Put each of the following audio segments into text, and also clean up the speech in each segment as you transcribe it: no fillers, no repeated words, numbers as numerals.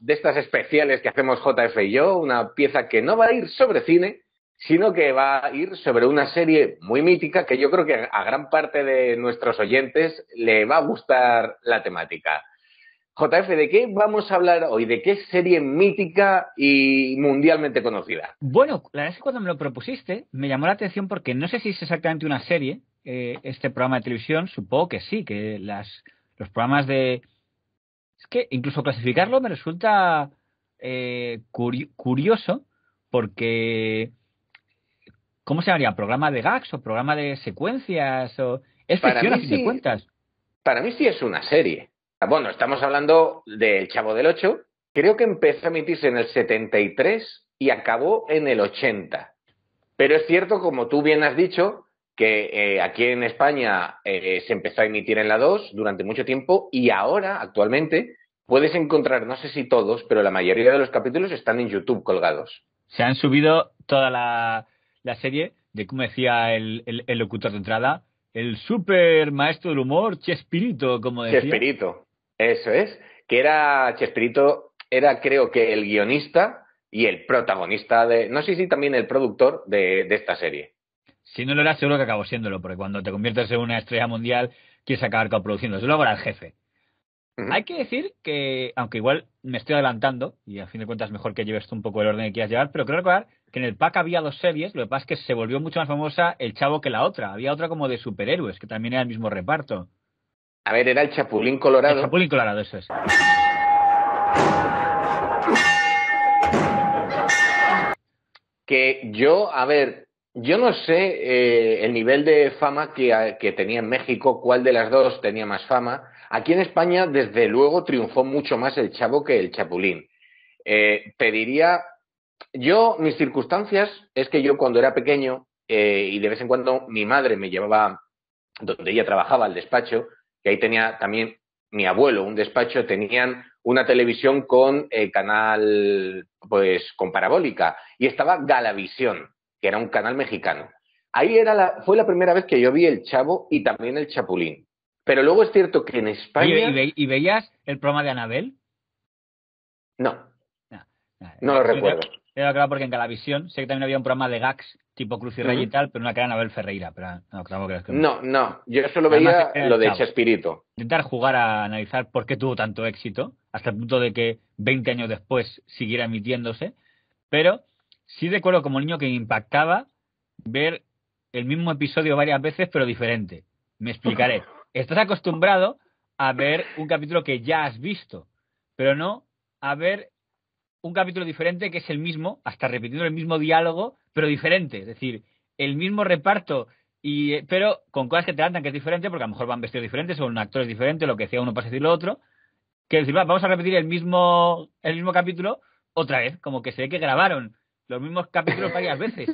de estas especiales que hacemos JF y yo, una pieza que no va a ir sobre cine, sino que va a ir sobre una serie muy mítica que yo creo que a gran parte de nuestros oyentes le va a gustar la temática. JF, ¿de qué vamos a hablar hoy? ¿De qué serie mítica y mundialmente conocida? Bueno, la verdad es que cuando me lo propusiste me llamó la atención porque no sé si es exactamente una serie, este programa de televisión, supongo que sí, que los programas de... Es que incluso clasificarlo me resulta curioso porque... ¿Cómo se llamaría? ¿Programa de gags o programa de secuencias? Es Para ficción a mí fin de sí, cuentas. para mí sí es una serie. Bueno, estamos hablando del Chavo del Ocho. Creo que empezó a emitirse en el 73 y acabó en el 80. Pero es cierto, como tú bien has dicho, que aquí en España se empezó a emitir en la 2 durante mucho tiempo y ahora, actualmente, puedes encontrar, no sé si todos, pero la mayoría de los capítulos están en YouTube colgados. Se han subido toda la serie de, como decía el locutor de entrada, el super maestro del humor, Chespirito, como decía. Chespirito, eso es, que era Chespirito, era creo que el guionista y el protagonista de, no sé si también el productor de esta serie. Si no lo era, seguro que acabó siéndolo, porque cuando te conviertes en una estrella mundial, quieres acabar coproduciendo. Luego era el jefe. Ujú. Hay que decir que, aunque igual me estoy adelantando, y a fin de cuentas mejor que lleves tú un poco el orden que quieras llevar, pero creo recordar que en el pack había dos series, lo que pasa es que se volvió mucho más famosa El Chavo que la otra. Había otra como de superhéroes, que también era el mismo reparto. A ver, era el Chapulín El Colorado, Chapulín Colorado, eso es. que yo, a ver, yo no sé el nivel de fama que tenía en México, cuál de las dos tenía más fama. Aquí en España, desde luego, triunfó mucho más el Chavo que el Chapulín. Te diría, yo, mis circunstancias es que yo cuando era pequeño y de vez en cuando mi madre me llevaba donde ella trabajaba al despacho, que ahí tenía también mi abuelo un despacho, tenían una televisión con canal, pues con parabólica, y estaba Galavisión, que era un canal mexicano. Ahí fue la primera vez que yo vi el Chavo y también el Chapulín. Pero luego es cierto que en Oye, España, ¿y veías el programa de Anabel? no, No, no, no lo yo recuerdo. creo claro porque en Galavisión sé que también había un programa de gags tipo Cruz y Rey y Ujú. tal, pero una que era Anabel Ferreira, pero no, claro que es que no. No, no, yo solo Además veía era lo el de Chavo. Chespirito. Intentar jugar a analizar por qué tuvo tanto éxito, hasta el punto de que 20 años después siguiera emitiéndose, pero sí recuerdo como niño que me impactaba ver el mismo episodio varias veces, pero diferente. Me explicaré. Estás acostumbrado a ver un capítulo que ya has visto, pero no a ver un capítulo diferente que es el mismo, hasta repitiendo el mismo diálogo, pero diferente. Es decir, el mismo reparto, pero con cosas que te dan que es diferente, porque a lo mejor van vestidos diferentes, son actores diferentes, lo que decía uno pasa a decir lo otro. Que decir, vamos a repetir el mismo capítulo otra vez, como que se ve que grabaron los mismos capítulos varias veces.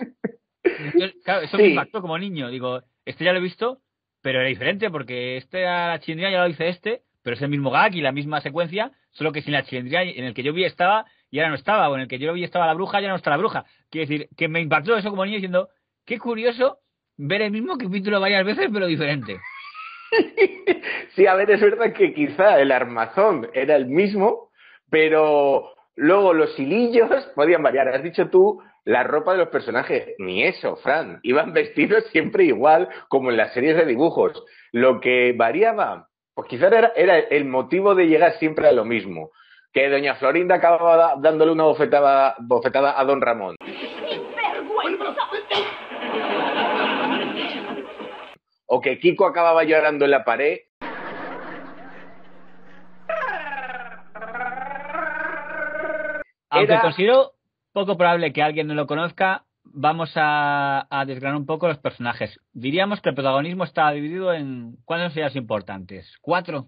Entonces, claro, eso me Sí, impactó como niño. Digo, este ya lo he visto, pero era diferente porque este a la chilindrina ya lo dice este, pero es el mismo gag y la misma secuencia, solo que sin la chilindrina en el que yo vi estaba y ahora no estaba, o en el que yo vi estaba la bruja y ya no está la bruja. Quiero decir, que me impactó eso como niño diciendo, qué curioso ver el mismo capítulo varias veces, pero diferente. sí, a ver, es verdad que quizá el armazón era el mismo, pero luego los hilillos podían variar. Has dicho tú la ropa de los personajes. Ni eso, Fran. Iban vestidos siempre igual, como en las series de dibujos. Lo que variaba, pues quizá era el motivo de llegar siempre a lo mismo. Que doña Florinda acababa dándole una bofetada a don Ramón. O que Kiko acababa llorando en la pared. Aunque Era, considero poco probable que alguien no lo conozca, vamos a desgranar un poco los personajes. Diríamos que el protagonismo estaba dividido en ¿cuántos eran importantes? ¿Cuatro?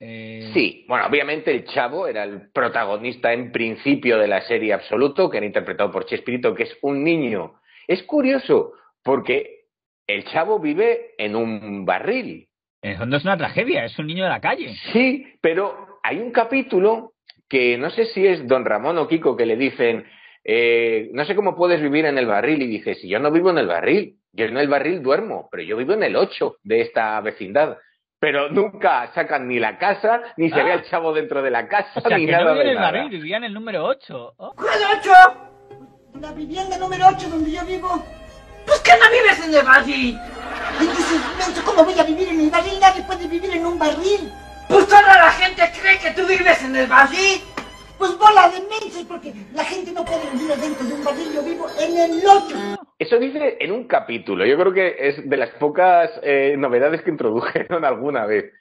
sí, bueno, obviamente el Chavo era el protagonista en principio de la serie absoluto, que era interpretado por Chespirito, que es un niño. Es curioso, porque el Chavo vive en un barril. En el fondo es una tragedia, es un niño de la calle. Sí, pero hay un capítulo que no sé si es Don Ramón o Kiko que le dicen, no sé cómo puedes vivir en el barril, y dice, si yo no vivo en el barril, yo en el barril duermo, pero yo vivo en el 8 de esta vecindad. pero nunca sacan ni la casa, ni se ve al chavo dentro de la casa, O sea, ni que nada no vive en de el nada. barril, vivía en el número 8. Oh. ¿Cuál 8? La vivienda número 8 donde yo vivo. Pues que no vives en el barril. Entonces, menso, ¿cómo voy a vivir en el barril? Nadie puede vivir en un barril. Pues toda la gente cree que tú vives en el barril. Pues bola de menso, porque la gente no puede vivir dentro de un barril. Yo vivo en el 8. Eso dice en un capítulo. Yo creo que es de las pocas novedades que introdujeron alguna vez.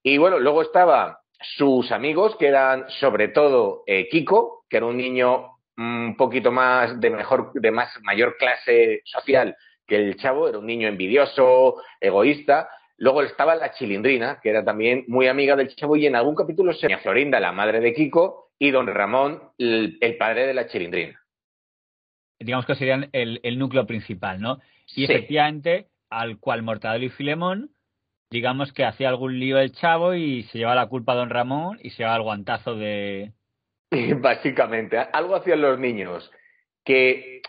Y bueno, luego estaba sus amigos, que eran sobre todo Kiko, que era un niño un poquito más de mayor clase social que el chavo, era un niño envidioso, egoísta. Luego estaba la Chilindrina, que era también muy amiga del chavo, y en algún capítulo se doña Florinda, la madre de Kiko, y don Ramón, el padre de la Chilindrina. Digamos que serían el núcleo principal, ¿no? Y Sí. efectivamente, al cual Mortadelo y Filemón, digamos que hacía algún lío el chavo y se llevaba la culpa a don Ramón y se llevaba el guantazo de... Básicamente, algo hacían los niños que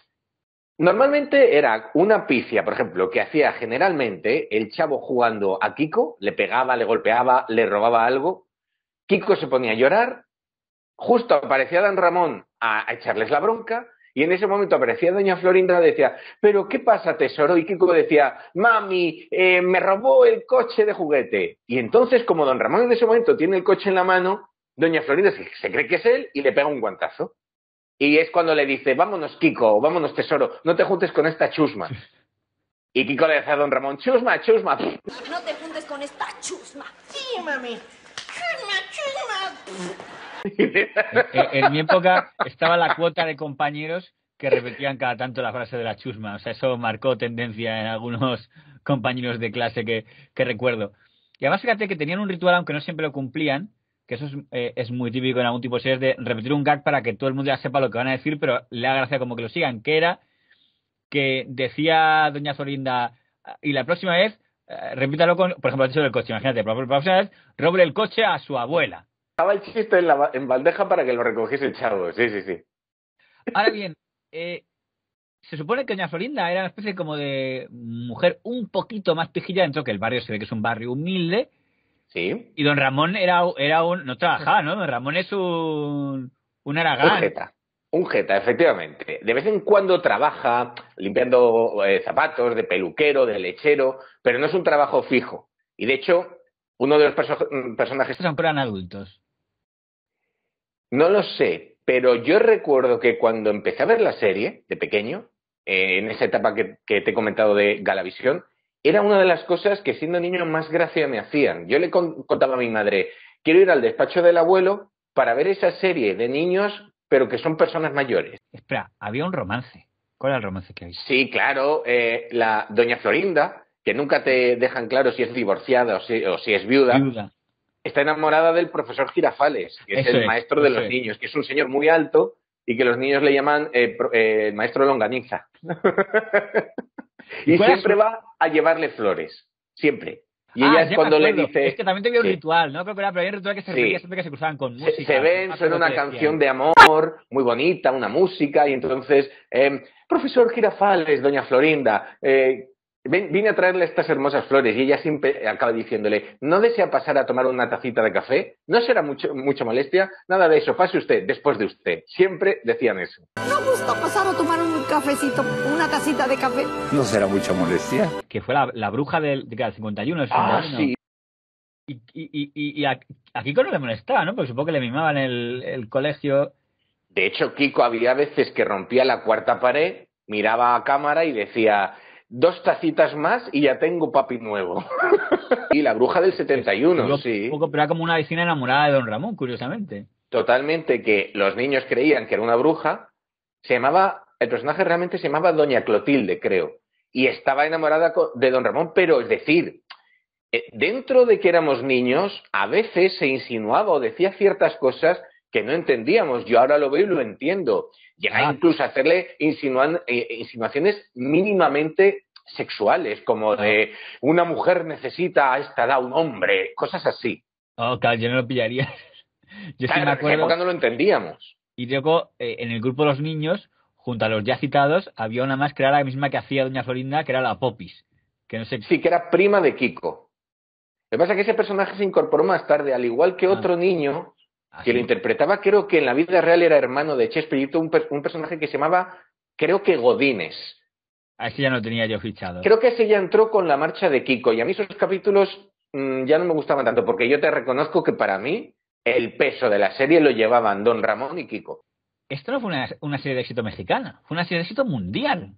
normalmente era una pifia, por ejemplo, que hacía generalmente el chavo jugando a Kiko, le pegaba, le golpeaba, le robaba algo, Kiko se ponía a llorar, justo aparecía don Ramón a echarles la bronca, y en ese momento aparecía doña Florinda y decía, ¿pero qué pasa, tesoro? Y Kiko decía, mami, me robó el coche de juguete. Y entonces, como don Ramón en ese momento tiene el coche en la mano, doña Florinda se cree que es él y le pega un guantazo. Y es cuando le dice, vámonos, Kiko, vámonos, tesoro, no te juntes con esta chusma. Y Kiko le dice a don Ramón, chusma, chusma. No te juntes con esta chusma. Sí, mami. Chusma, chusma. En mi época estaba la cuota de compañeros que repetían cada tanto la frase de la chusma. O sea, eso marcó tendencia en algunos compañeros de clase que recuerdo. Y además, fíjate que tenían un ritual, aunque no siempre lo cumplían, que eso es muy típico en algún tipo de series, de repetir un gag para que todo el mundo ya sepa lo que van a decir, pero le da gracia como que lo sigan, que era que decía doña Florinda, y la próxima vez, repítalo con, por ejemplo, el hecho del coche, imagínate, la próxima vez, roble el coche a su abuela. Estaba el chiste en bandeja para que lo recogiese el chavo, sí, sí, sí. Ahora bien, se supone que doña Florinda era una especie como de mujer un poquito más pijilla dentro, que el barrio se ve que es un barrio humilde, Sí. y don Ramón era un... no trabajaba, ¿no? Don Ramón es un haragán. Un jeta, efectivamente. De vez en cuando trabaja limpiando zapatos de peluquero, de lechero, pero no es un trabajo fijo. Y de hecho, uno de los personajes... Estos aunque eran adultos. No lo sé, pero yo recuerdo que cuando empecé a ver la serie, de pequeño, en esa etapa que te he comentado de Galavisión, era una de las cosas que siendo niño más gracia me hacían. Yo le contaba a mi madre, quiero ir al despacho del abuelo para ver esa serie de niños, pero que son personas mayores. Espera, había un romance. ¿Cuál era el romance que había? Sí, claro, la doña Florinda, que nunca te dejan claro si es divorciada o si es viuda, está enamorada del profesor Girafales, que es el maestro de los niños, que es un señor muy alto y que los niños le llaman el maestro Longaniza. Y siempre va a llevarle flores, siempre. Y ella es cuando le dice... Es que también tenía un ritual, ¿no? Creo que era, pero había un ritual que se repetía siempre que se cruzaban con música. Se ven, suena una canción de amor muy bonita, una música, y entonces, profesor Girafales, doña Florinda, vine a traerle estas hermosas flores, y ella siempre acaba diciéndole, ¿no desea pasar a tomar una tacita de café? ¿No será mucha molestia? Nada de eso, pase usted, después de usted. Siempre decían eso. ¿No gusta pasar a tomar un cafecito, una tacita de café? ¿No será mucha molestia? Que fue la bruja del 51, el 61. Ah, sí. Y a Kiko no le molestaba, ¿no? Porque supongo que le mimaban el colegio. De hecho, Kiko había veces que rompía la cuarta pared, miraba a cámara y decía... 2 tacitas más y ya tengo papi nuevo. Y la bruja del 71, sí. Un poco, pero era como una vecina enamorada de don Ramón, curiosamente. Totalmente, que los niños creían que era una bruja. El personaje realmente se llamaba Doña Clotilde, creo. Y estaba enamorada de don Ramón, pero es decir, dentro de que éramos niños, a veces se insinuaba o decía ciertas cosas que no entendíamos. Yo ahora lo veo y lo entiendo. Llega incluso a hacerle insinuaciones mínimamente sexuales, como de una mujer necesita a esta edad un hombre, cosas así. Oh, claro, yo no lo pillaría. Yo claro, sí me acuerdo. en esa época no lo entendíamos. Y luego, en el grupo de los niños, junto a los ya citados, había una más que era la misma que hacía doña Florinda, que era la Popis. Que no sé... Sí, que era prima de Kiko. Lo que pasa es que ese personaje se incorporó más tarde, al igual que otro niño que lo interpretaba, creo que en la vida real era hermano de Chespirito, un personaje que se llamaba, creo que Godínez. Así ya no tenía yo fichado. Creo que ese ya entró con la marcha de Kiko, y a mí esos capítulos ya no me gustaban tanto, porque yo te reconozco que para mí el peso de la serie lo llevaban Don Ramón y Kiko. Esto no fue una serie de éxito mexicana, fue una serie de éxito mundial.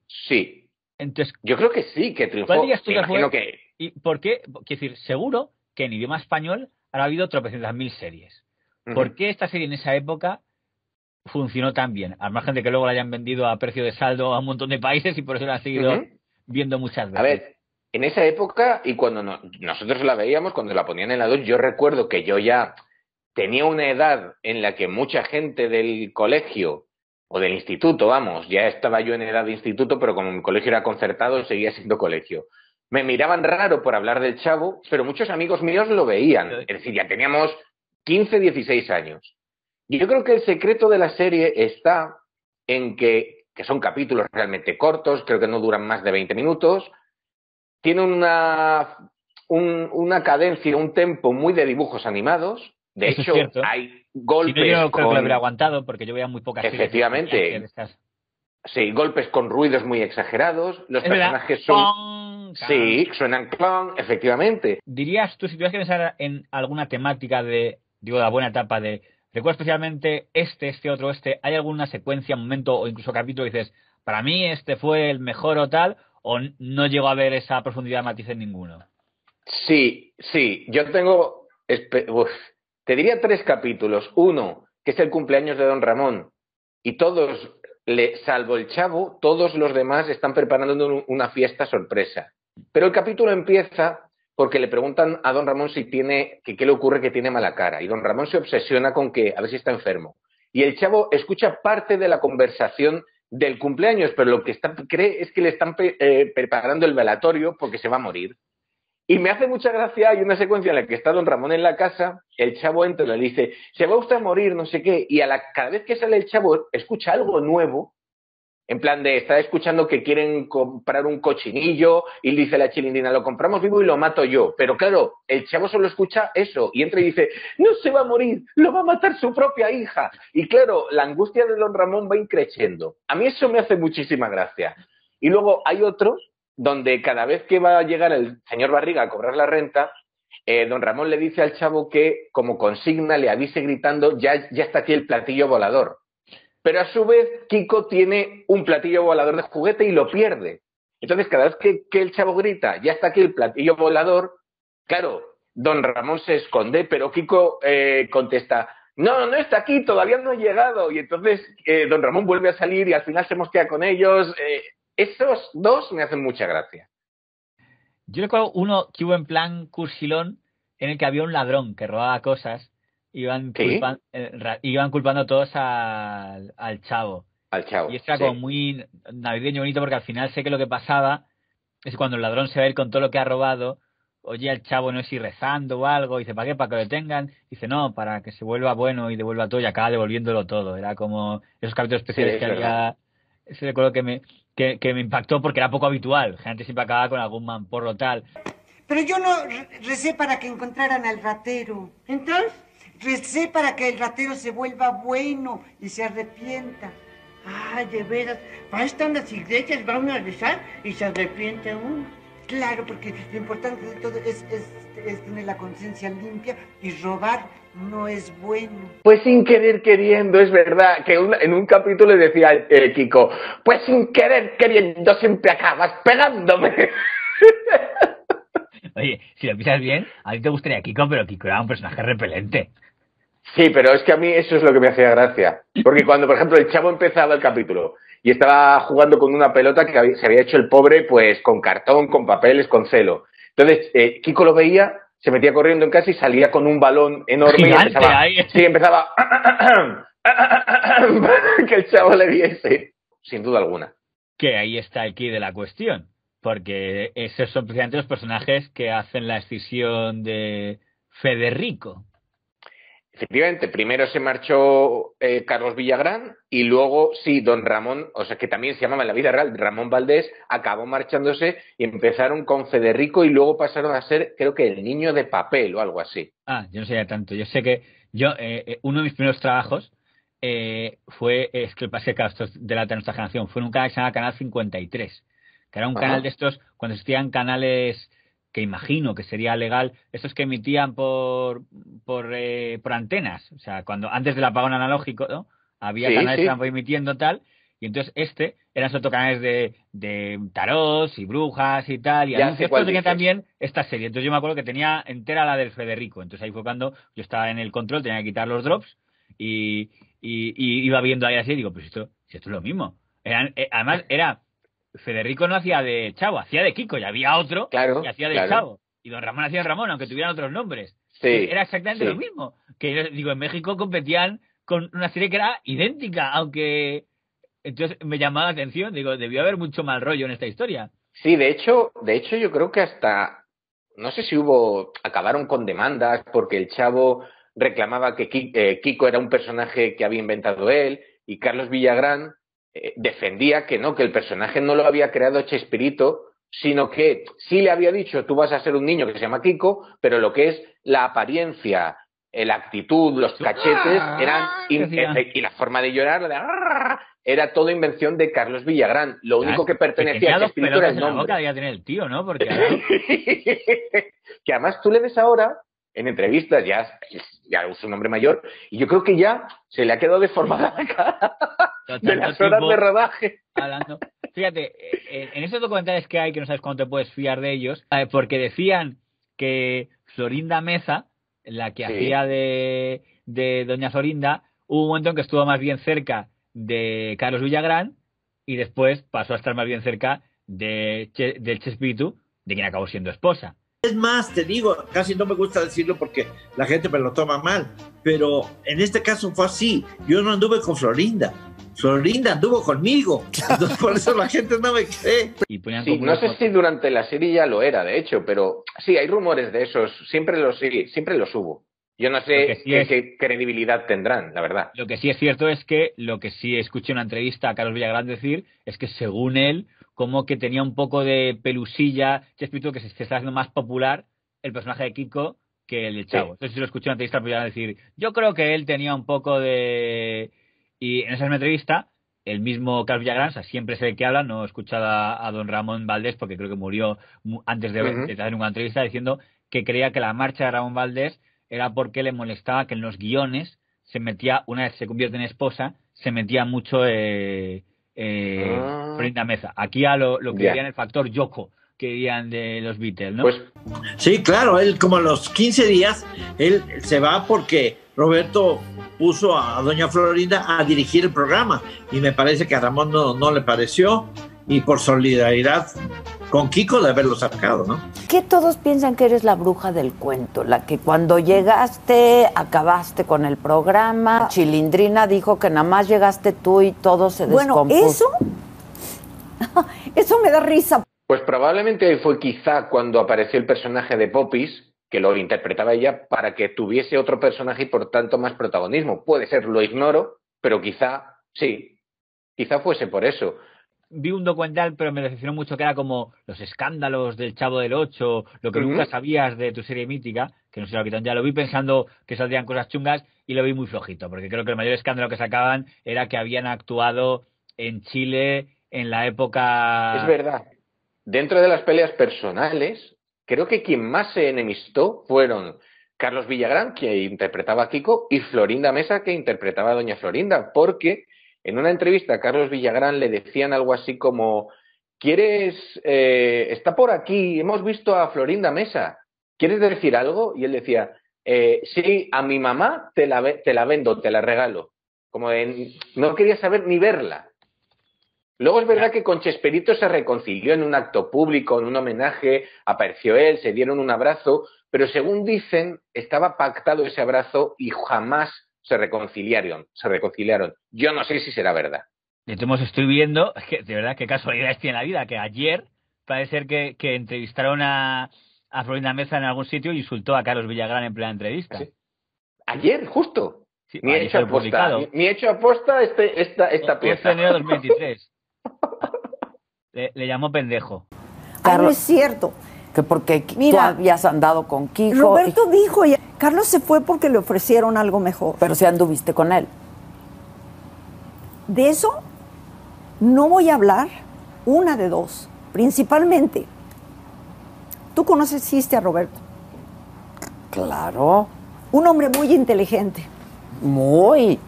Sí. Entonces, yo creo que sí, que triunfó. ¿cuál dirías tú que fue? Que... ¿Y por qué? Quiero decir, seguro que en idioma español habrá habido tropecientas mil series. ¿Por qué esta serie en esa época funcionó tan bien? Al margen de que luego la hayan vendido a precio de saldo a un montón de países y por eso la han seguido viendo muchas veces. A ver, en esa época, y cuando nosotros la veíamos, cuando la ponían en la 2, yo recuerdo que yo ya tenía una edad en la que mucha gente del colegio o del instituto, vamos, ya estaba yo en edad de instituto, pero como mi colegio era concertado, seguía siendo colegio. Me miraban raro por hablar del Chavo, pero muchos amigos míos lo veían. Es decir, ya teníamos 15, 16 años. Y yo creo que el secreto de la serie está en que son capítulos realmente cortos, creo que no duran más de 20 minutos, tiene una cadencia, un tempo muy de dibujos animados. De Eso hecho, hay golpes. Si no, yo creo que lo habría aguantado, porque yo veía muy pocas series. Efectivamente. Sí, golpes con ruidos muy exagerados. Los personajes son. Sí, suenan clon, efectivamente. ¿Dirías tú, si tuvieras que pensar en alguna temática de la buena etapa de. ¿Recuerdas especialmente otro, hay alguna secuencia, momento o incluso capítulo que dices, para mí este fue el mejor o tal, o no llegó a ver esa profundidad de matices ninguno? Sí. Yo tengo. Te diría 3 capítulos. Uno, que es el cumpleaños de Don Ramón, y todos, salvo el Chavo, todos los demás están preparando una fiesta sorpresa. Pero el capítulo empieza porque le preguntan a Don Ramón si qué le ocurre, que tiene mala cara. Y Don Ramón se obsesiona con a ver si está enfermo. Y el Chavo escucha parte de la conversación del cumpleaños, pero lo que cree es que le están preparando el velatorio porque se va a morir. Y me hace mucha gracia, hay una secuencia en la que está Don Ramón en la casa, el Chavo entra y le dice, se va usted a morir, no sé qué, y cada vez que sale el Chavo escucha algo nuevo, en plan de, está escuchando que quieren comprar un cochinillo, y dice la Chilindrina, lo compramos vivo y lo mato yo. Pero claro, el Chavo solo escucha eso, y entra y dice, no se va a morir, lo va a matar su propia hija. Y claro, la angustia de Don Ramón va increciendo. A mí eso me hace muchísima gracia. Y luego hay otro donde cada vez que va a llegar el señor Barriga a cobrar la renta, Don Ramón le dice al Chavo que, como consigna, le avise gritando, ya está aquí el platillo volador. Pero a su vez, Kiko tiene un platillo volador de juguete y lo pierde. Entonces, cada vez que el Chavo grita, ya está aquí el platillo volador, claro, Don Ramón se esconde, pero Kiko contesta, no está aquí, todavía no ha llegado. Y entonces Don Ramón vuelve a salir y al final se mosquea con ellos. Esos dos me hacen mucha gracia. Yo recuerdo uno que hubo en plan cursilón, en el que había un ladrón que robaba cosas, iban culpando todos al Chavo. Al Chavo. Y era como muy navideño, bonito, porque al final sé que lo que pasaba es cuando el ladrón se va a ir con todo lo que ha robado, oye al Chavo, no sé si rezando o algo, y dice, ¿para qué? Para que lo detengan. Dice, no, para que se vuelva bueno y devuelva todo, y acaba devolviéndolo todo. Era como esos capítulos especiales que había. Ese recuerdo que me impactó porque era poco habitual. Gente siempre acababa con algún mamporro tal. Pero yo no recé para que encontraran al ratero. ¿Entonces? Recé para que el ratero se vuelva bueno y se arrepienta. Ay, de veras, para esto en las iglesias va uno a rezar y se arrepiente uno. Claro, porque lo importante de todo es tener la conciencia limpia, y robar no es bueno. Pues sin querer queriendo, es verdad, que en un capítulo le decía Kiko, pues sin querer queriendo siempre acabas pegándome. Oye, si lo piensas bien, a ti te gustaría Kiko, pero Kiko era un personaje repelente. Sí, pero es que a mí eso es lo que me hacía gracia. Porque cuando, por ejemplo, el Chavo empezaba el capítulo y estaba jugando con una pelota que se había hecho el pobre, pues con cartón, con papeles, con celo. Entonces, Kiko lo veía, se metía corriendo en casa y salía con un balón enorme. Gigante, y empezaba que el Chavo le viese, sin duda alguna. Que ahí está el quid de la cuestión, porque esos son precisamente los personajes que hacen la escisión de Federico. Efectivamente, primero se marchó Carlos Villagrán y luego, sí, don Ramón, o sea, que también se llamaba en la vida real Ramón Valdés, acabó marchándose y empezaron con Federico y luego pasaron a ser, creo que el niño de papel o algo así. Ah, yo no sabía tanto. Yo sé que uno de mis primeros trabajos es que pasé, claro, esto es de nuestra generación, fue en un canal que se llama Canal 53, que era un Ajá. canal de estos, cuando existían canales que imagino que sería legal, estos que emitían por antenas, o sea, cuando antes del apagón analógico, ¿no? Había Sí, canales que sí. estaban emitiendo tal, y entonces eran sobre todo canales de tarots y brujas y tal, y Ya sé anuncios, cuál pero tenía dices. también esta serie. Entonces yo me acuerdo que tenía entera la del Federico, entonces ahí fue cuando yo estaba en el control, tenía que quitar los drops, y, y iba viendo ahí así, y digo, pues si esto es lo mismo. Además, Federico no hacía de Chavo, hacía de Kiko, y había otro que Claro, hacía de claro. Chavo. Y don Ramón hacía de Ramón, aunque tuvieran otros nombres. Que Sí, era exactamente lo sí. mismo. Que digo, en México competían con una serie que era idéntica, aunque entonces me llamaba la atención, digo, debió haber mucho mal rollo en esta historia. Sí, de hecho yo creo que hasta, no sé si acabaron con demandas porque el Chavo reclamaba que Kiko era un personaje que había inventado él y Carlos Villagrán defendía que no, que el personaje no lo había creado Chespirito, sino que sí le había dicho, tú vas a ser un niño que se llama Kiko, pero lo que es la apariencia, la actitud, los cachetes, Decía y la forma de llorar, la de era toda invención de Carlos Villagrán. Lo único que que pertenecía tenía a dos Chespirito era pelotas el en la boca, nombre. debía tener el tío, ¿no? Porque al lado, Que además tú le ves ahora en entrevistas, ya es un hombre mayor, y yo creo que ya se le ha quedado deformada la cara de tanto las horas tiempo de rodaje. hablando. Fíjate, en esos documentales que hay, que no sabes cuándo te puedes fiar de ellos, porque decían que Florinda Meza, la que hacía Sí. de Doña Florinda, hubo un momento en que estuvo más bien cerca de Carlos Villagrán y después pasó a estar más bien cerca del Chespirito, de quien acabó siendo esposa. Es más, te digo, casi no me gusta decirlo porque la gente me lo toma mal, pero en este caso fue así. Yo no anduve con Florinda. Florinda anduvo conmigo. Entonces, por eso la gente no me cree. Y ponían Sí, como no unos sé si durante la serie ya lo era, de hecho, pero sí, hay rumores de esos, siempre los hubo. Yo no Lo que sé sí es, qué credibilidad tendrán, la verdad. lo que sí es cierto es que lo que sí escuché en una entrevista a Carlos Villagrán decir es que según él, como que tenía un poco de pelusilla, Chespirito, que se está haciendo más popular el personaje de Kiko que el de Sí. Chavo. Entonces sí lo escuché en una entrevista a Villagrán decir, yo creo que él tenía un poco de... Y en esa misma entrevista, el mismo Carlos Villagrán, o sea, siempre sé de qué habla, no he escuchado a don Ramón Valdés porque creo que murió antes de hacer ninguna entrevista, diciendo que creía que la marcha de Ramón Valdés era porque le molestaba que en los guiones se metía, una vez se convierte en esposa, se metía mucho Ah, Florinda Meza. Aquí a lo que ya. dirían el factor Yoko, que dirían de los Beatles, ¿no? Pues Sí, claro, él como a los 15 días, él se va porque Roberto puso a doña Florinda a dirigir el programa y me parece que a Ramón no le pareció y por solidaridad con Kiko de haberlo sacado, ¿no? Que todos piensan que eres la bruja del cuento, la que cuando llegaste acabaste con el programa. Chilindrina dijo que nada más llegaste tú y todo se descompuso. Bueno, eso me da risa. Pues probablemente fue quizá cuando apareció el personaje de Popis, que lo interpretaba ella, para que tuviese otro personaje y por tanto más protagonismo. Puede ser, lo ignoro, pero quizá sí, quizá fuese por eso. Vi un documental, pero me decepcionó mucho, que era como los escándalos del Chavo del Ocho, lo que nunca sabías de tu serie mítica, que no se lo quitan ya. Lo vi pensando que saldrían cosas chungas y lo vi muy flojito, porque creo que el mayor escándalo que sacaban era que habían actuado en Chile en la época... Es verdad. Dentro de las peleas personales, creo que quien más se enemistó fueron Carlos Villagrán, que interpretaba a Kiko, y Florinda Mesa, que interpretaba a Doña Florinda, porque en una entrevista a Carlos Villagrán le decían algo así como, está por aquí, hemos visto a Florinda Mesa, ¿quieres decir algo? Y él decía, sí, a mi mamá te la vendo, te la regalo. Como no quería saber ni verla. Luego es verdad que con Chespirito se reconcilió en un acto público, en un homenaje, apareció él, se dieron un abrazo, pero según dicen, estaba pactado ese abrazo y jamás se reconciliaron. Yo no sé si será verdad. De todos modos, estoy viendo, es que de verdad qué casualidades tiene la vida, que ayer parece ser que entrevistaron a Florinda Meza en algún sitio y insultó a Carlos Villagrán en plena entrevista. ¿Sí? Ayer, justo. Sí, Ni he ayer hecho fue aposta. publicado. Ni he hecho aposta esta 11 de pieza. enero de 2023. Le llamó pendejo. Ah, no es cierto. Que porque tú Mira, habías andado con Kiko. Roberto dijo, ya, Carlos se fue porque le ofrecieron algo mejor. Pero si anduviste con él. De eso no voy a hablar, una de dos. Principalmente, tú conociste a Roberto, Claro. un hombre muy inteligente. Muy.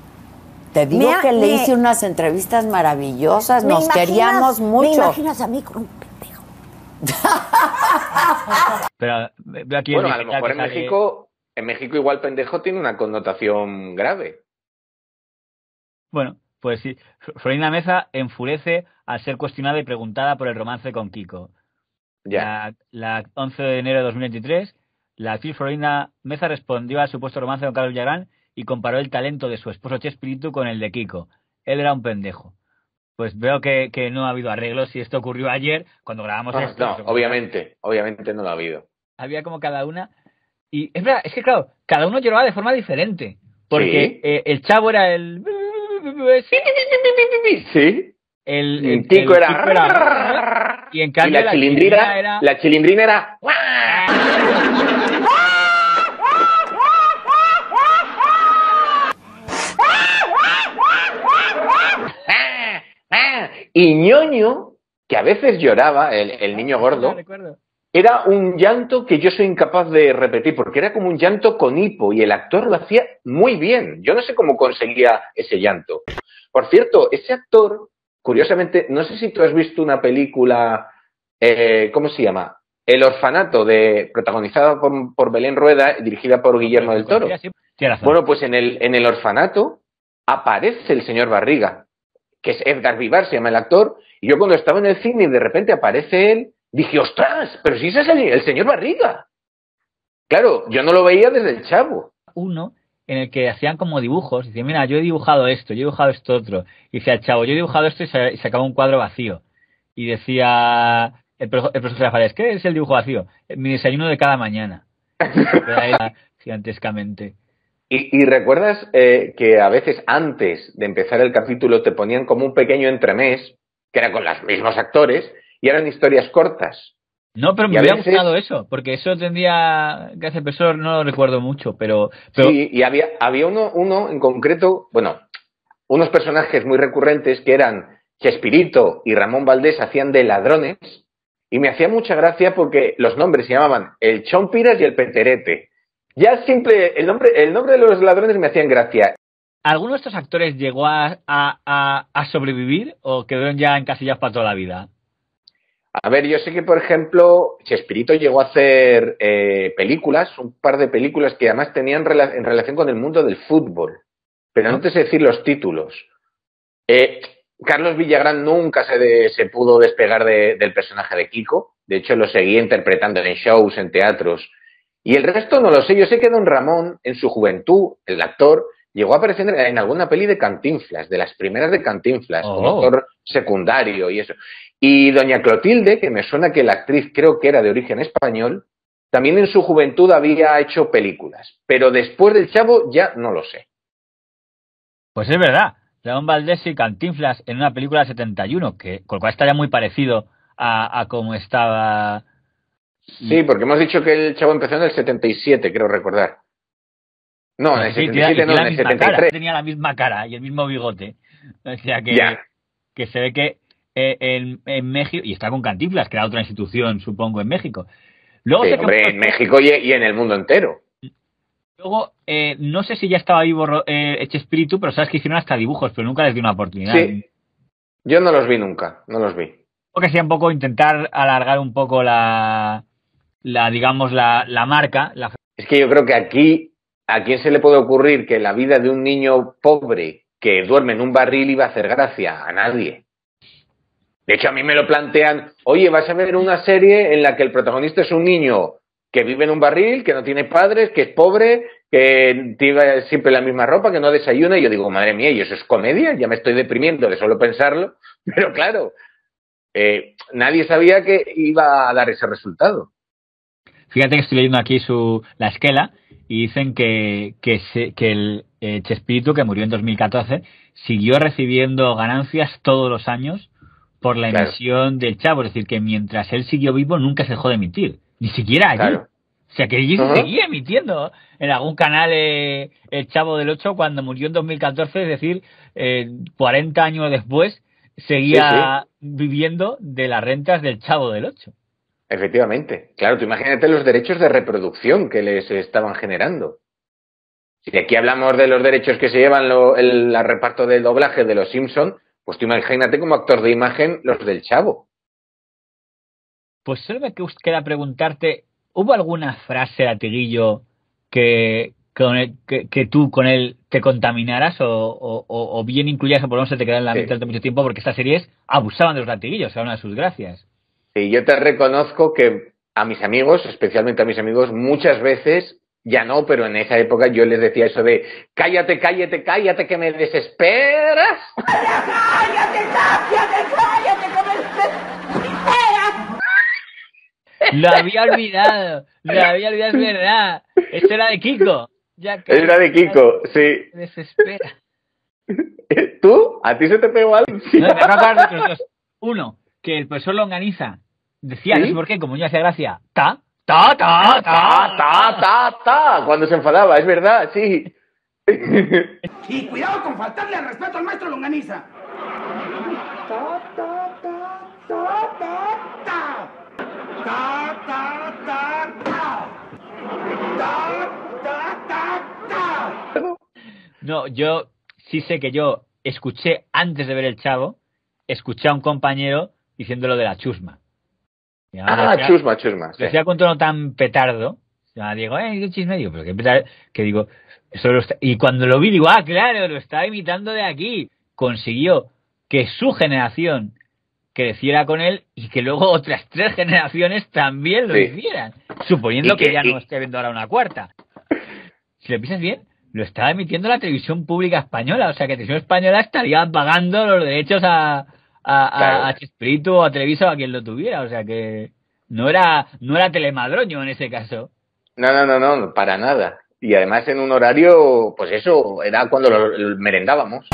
Te digo Me- que le me- hice unas entrevistas maravillosas. ¿Me Nos imaginas- queríamos ¿Me mucho. imaginas a mí con un pendejo? Pero veo aquí Bueno, el a lo digital mejor que sale- en México igual pendejo tiene una connotación grave. Bueno, pues sí. Florinda Meza enfurece al ser cuestionada y preguntada por el romance con Kiko. Ya. La 11 de enero de 2023, la actriz Florinda Meza respondió al supuesto romance con Carlos Villagrán y comparó el talento de su esposo Chespirito con el de Kiko. Él era un pendejo. Pues veo que no ha habido arreglos y esto ocurrió ayer cuando grabamos esto. No, obviamente no lo ha habido. Había como cada una. Y es verdad, es que claro, cada uno lloraba de forma diferente. Porque Sí. el chavo era el... Sí. El Kiko Kiko era... y en cambio la chilindrina era... La chilindrina era... Y Ñoño, que a veces lloraba, el niño gordo, recuerdo. era un llanto que yo soy incapaz de repetir, porque era como un llanto con hipo, y el actor lo hacía muy bien. Yo no sé cómo conseguía ese llanto. Por cierto, ese actor, curiosamente, no sé si tú has visto una película, ¿cómo se llama? El orfanato, protagonizada por Belén Rueda, dirigida por Guillermo del Toro. Sí, tienes razón. Bueno, pues en el orfanato aparece el señor Barriga, que es Edgar Vivar, se llama el actor, y yo cuando estaba en el cine y de repente aparece él, dije, ¡ostras! Pero si ese es el señor Barriga. Claro, yo no lo veía desde el Chavo. Uno en el que hacían como dibujos, dice, mira, yo he dibujado esto, yo he dibujado esto otro. Y decía el chavo, yo he dibujado esto y se acabó un cuadro vacío. Y decía el profesor Rafael, ¿qué es el dibujo vacío? Mi desayuno de cada mañana. Era gigantescamente. Y recuerdas que a veces antes de empezar el capítulo te ponían como un pequeño entremés, que era con los mismos actores, y eran historias cortas. No, pero me hubiera gustado eso, porque eso tendría que hacer profesor, no lo recuerdo mucho, pero... Sí, y había uno en concreto, bueno, unos personajes muy recurrentes que eran Chespirito y Ramón Valdés hacían de ladrones, y me hacía mucha gracia porque los nombres se llamaban el Chompiras y el Peterete. Ya simple, el nombre de los ladrones me hacían gracia. ¿Alguno de estos actores llegó a sobrevivir o quedaron ya encasillados para toda la vida? A ver, yo sé que, por ejemplo, Chespirito llegó a hacer películas, un par de películas que además tenían en relación con el mundo del fútbol, pero no te sé decir los títulos. Carlos Villagrán nunca se pudo despegar del personaje de Kiko, de hecho lo seguía interpretando en shows, en teatros, y el resto no lo sé. Yo sé que Don Ramón, en su juventud, el actor, llegó a aparecer en alguna peli de Cantinflas, de las primeras de Cantinflas, como actor secundario y eso. Y doña Clotilde, que me suena que la actriz creo que era de origen español, también en su juventud había hecho películas, pero después del Chavo ya no lo sé. Pues es verdad, Ramón Valdés y Cantinflas en una película de 71, con lo cual estaría muy parecido a cómo estaba... Sí, porque hemos dicho que el Chavo empezó en el 77, creo recordar. No, en el 77 no, en el 73. Cara, tenía la misma cara y el mismo bigote. O sea que se ve que en México, y está con Cantinflas, que era otra institución, supongo, en México. Luego sí, hombre, en México y en el mundo entero. Luego, no sé si ya estaba vivo Chespirito, pero sabes que hicieron hasta dibujos, pero nunca les di una oportunidad. Sí, yo no los vi nunca, no los vi. Porque sería un poco intentar alargar un poco la marca. Es que yo creo que aquí, ¿a quién se le puede ocurrir que la vida de un niño pobre que duerme en un barril iba a hacer gracia? A nadie. De hecho, a mí me lo plantean, oye, vas a ver una serie en la que el protagonista es un niño que vive en un barril, que no tiene padres, que es pobre, que lleva siempre la misma ropa, que no desayuna, y yo digo, madre mía, ¿y eso es comedia? Ya me estoy deprimiendo de solo pensarlo, pero claro, nadie sabía que iba a dar ese resultado. Fíjate que estoy leyendo aquí la esquela y dicen que el Chespirito, que murió en 2014, siguió recibiendo ganancias todos los años por la emisión del Chavo. Es decir, que mientras él siguió vivo nunca se dejó de emitir, ni siquiera allí. Claro. O sea, que allí seguía emitiendo en algún canal el Chavo del Ocho cuando murió en 2014, es decir, 40 años después seguía viviendo de las rentas del Chavo del Ocho. Efectivamente. Claro, tú imagínate los derechos de reproducción que les estaban generando. Si aquí hablamos de los derechos que se llevan el reparto del doblaje de los Simpson, pues tú imagínate como actor de imagen los del Chavo. Pues solo me queda preguntarte, ¿hubo alguna frase, Latiguillo, que tú con él te contaminaras o bien incluías o por lo menos se te quedara en la mente durante mucho tiempo, porque estas series abusaban de los latiguillos, era una de sus gracias? Sí, yo te reconozco que a mis amigos, especialmente a mis amigos, muchas veces, ya no, pero en esa época yo les decía eso de cállate, cállate, cállate, que me desesperas. ¡Cállate, cállate, que me desesperas! Lo había olvidado, es verdad. Esto era de Kiko. Era de Kiko, sí. Me desespera. ¿Tú? ¿A ti se te pegó algo? Sí. No, me acabo de otros dos. Uno, que el profesor Longaniza decía, no sé por qué, como yo hacía gracia, ta, cuando se enfadaba, es verdad, sí. Y cuidado con faltarle al respeto al maestro Longaniza. No, yo sí sé que yo escuché, antes de ver el Chavo, escuché a un compañero diciéndolo de la chusma. Chusma. Decía con tono tan petardo. Digo, qué chisme, digo, pero qué petardo. Que digo, eso lo está... Y cuando lo vi, digo, claro, lo estaba imitando de aquí. Consiguió que su generación creciera con él y que luego otras 3 generaciones también lo hicieran. Suponiendo que ya no esté viendo ahora una cuarta. Si lo piensas bien, lo estaba emitiendo la televisión pública española. O sea, que la televisión española estaría pagando los derechos a Chespirito o a Televisa o a quien lo tuviera. O sea, que no era Telemadroño en ese caso. No, para nada. Y además en un horario, pues eso, era cuando lo merendábamos.